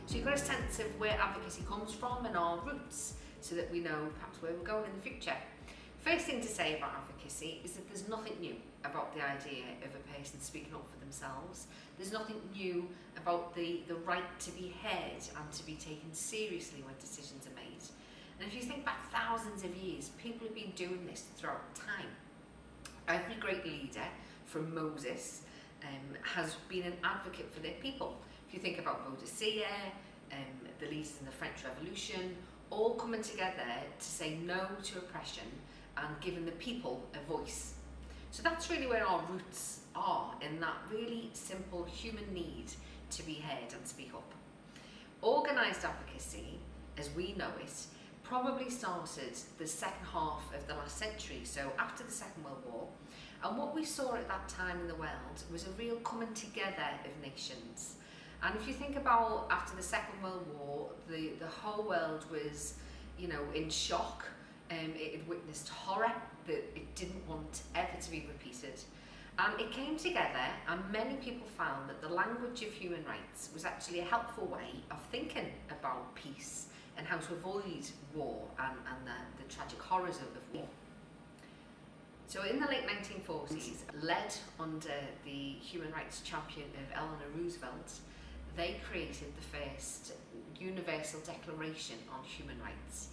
So you've got a sense of where advocacy comes from and our roots, so that we know perhaps where we're going in the future. First thing to say about advocacy is that there's nothing new about the idea of a person speaking up for themselves. There's nothing new about the right to be heard and to be taken seriously when decisions are made. And if you think back thousands of years, people have been doing this throughout time. Every great leader, from Moses, has been an advocate for their people. If you think about Advocacy, the leaders in the French Revolution, all coming together to say no to oppression and giving the people a voice. So that's really where our roots are, in that really simple human need to be heard and speak up. Organised advocacy, as we know it, probably started the second half of the last century, so after the Second World War. And what we saw at that time in the world was a real coming together of nations. And if you think about after the Second World War, the whole world was, in shock. It had witnessed horror that it didn't want ever to be repeated. And it came together, and many people found that the language of human rights was actually a helpful way of thinking about peace and how to avoid war and the tragic horrors of war. So in the late 1940s, led under the human rights champion of Eleanor Roosevelt, they created the first Universal Declaration on Human Rights.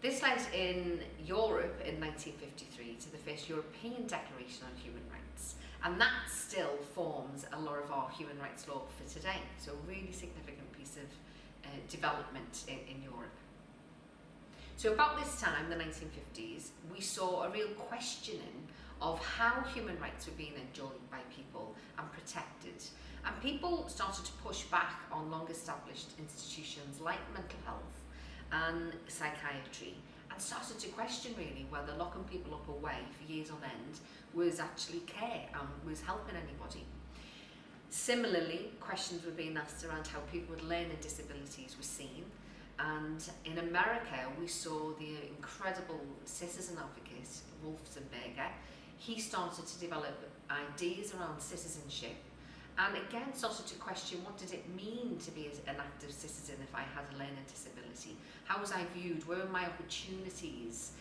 This led in Europe in 1953 to the first European Declaration on Human Rights, and that still forms a lot of our human rights law for today. So a really significant piece of development in Europe. So about this time, the 1950s, we saw a real questioning of how human rights were being enjoyed by people and protected. And people started to push back on long-established institutions like mental health and psychiatry, and started to question really whether locking people up away for years on end was actually care and was helping anybody. Similarly, questions were being asked around how people with learning disabilities were seen. And in America, we saw the incredible citizen advocate, Wolfenberger. He started to develop ideas around citizenship, and again started to question, what did it mean to be an active citizen if I had a learning disability? How was I viewed? Where were my opportunities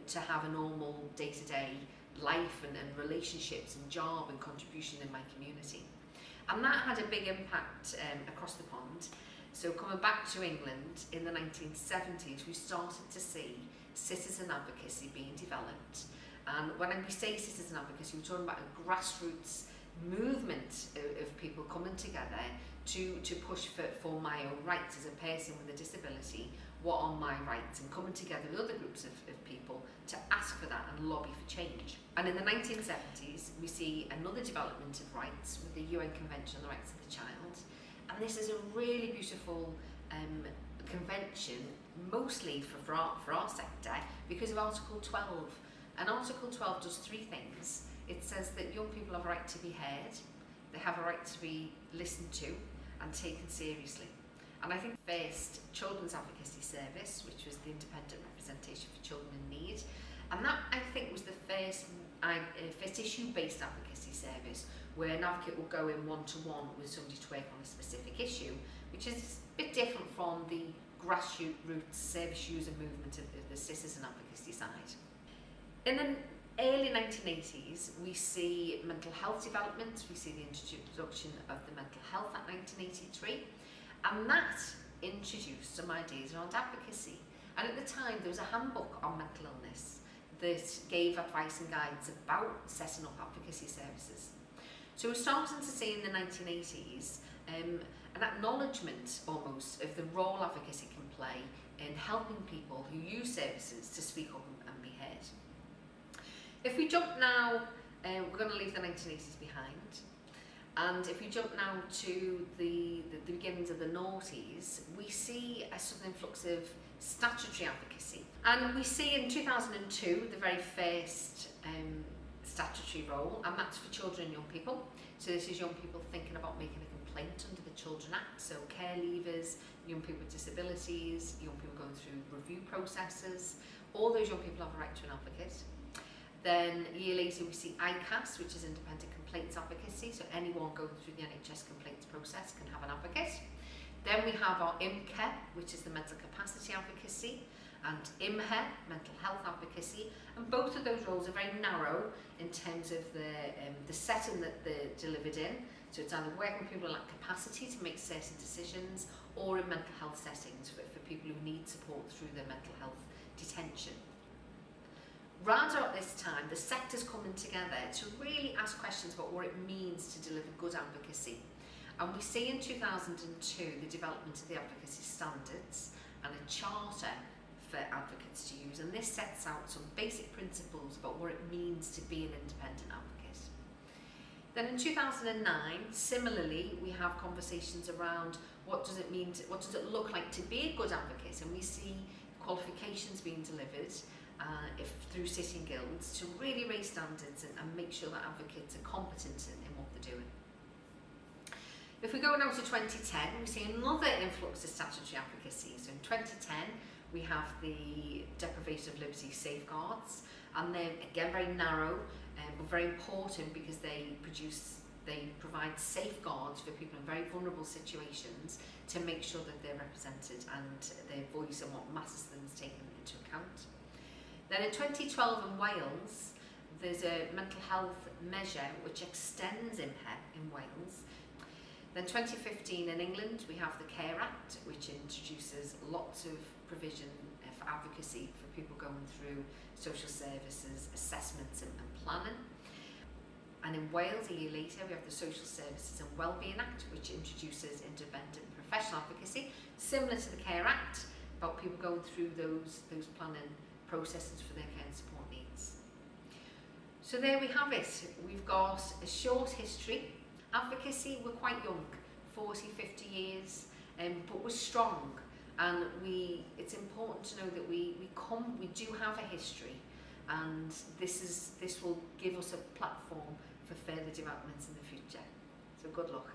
to have a normal day-to-day life and relationships and job and contribution in my community? And that had a big impact across the pond. So coming back to England in the 1970s, we started to see citizen advocacy being developed. And when we say citizen advocacy, we're talking about a grassroots movement of people coming together to push for my own rights as a person with a disability. What are my rights? And coming together with other groups of people to ask for that and lobby for change. And in the 1970s, we see another development of rights with the UN Convention on the Rights of the Child. And this is a really beautiful convention, mostly for our sector, because of Article 12. And Article 12 does three things. It says that young people have a right to be heard, they have a right to be listened to and taken seriously. And I think the first Children's Advocacy Service, which was the independent representation for children in need, and that I think was the first issue-based advocacy service where an advocate will go in one-to-one with somebody to work on a specific issue, which is a bit different from the grassroots service user movement of the citizen advocacy side. In the early 1980s, we see mental health developments, we see the introduction of the Mental Health Act 1983, and that introduced some ideas around advocacy. And at the time, there was a handbook on mental illness that gave advice and guidance about setting up advocacy services. So we're starting to see in the 1980s an acknowledgement almost of the role advocacy can play in helping people who use services to speak up and be heard. If we jump now, we're going to leave the 1980s behind, and if we jump now to the beginnings of the noughties, we see a sudden influx of statutory advocacy. And we see in 2002 the very first statutory role, and that's for children and young people. So this is young people thinking about making a complaint under the Children Act, so care leavers, young people with disabilities, young people going through review processes, all those young people have a right to an advocate. Then a year later we see ICAS, which is Independent Complaints Advocacy, so anyone going through the NHS complaints process can have an advocate. Then we have our IMCA, which is the mental capacity advocacy, and IMHE, mental health advocacy, and both of those roles are very narrow in terms of the setting that they're delivered in. So it's either working with people who lack capacity to make certain decisions, or in mental health settings for people who need support through their mental health detention. Rather at this time, the sector's coming together to really ask questions about what it means to deliver good advocacy. And we see in 2002 the development of the advocacy standards and a charter for advocates to use, and this sets out some basic principles about what it means to be an independent advocate. Then in 2009, similarly, we have conversations around what does it mean, what does it look like to be a good advocate, and we see qualifications being delivered through sitting guilds to really raise standards and make sure that advocates are competent in what they're doing. If we go now to 2010, we see another influx of statutory advocacy. So in 2010, we have the deprivation of liberty safeguards, and they're again very narrow, but very important because they provide safeguards for people in very vulnerable situations to make sure that they're represented and their voice and what matters to them is taken into account. Then in 2012 in Wales, there's a mental health measure which extends IMHE in Wales. Then 2015 in England, we have the CARE Act, which introduces lots of provision for advocacy for people going through social services, assessments and planning. And in Wales, a year later, we have the Social Services and Wellbeing Act, which introduces independent professional advocacy, similar to the CARE Act, about people going through those planning processes for their care and support needs. So there we have it. We've got a short history. Advocacy, we're quite young, 40, 50 years, but we're strong, and it's important to know that we do have a history, and this will give us a platform for further developments in the future. So good luck.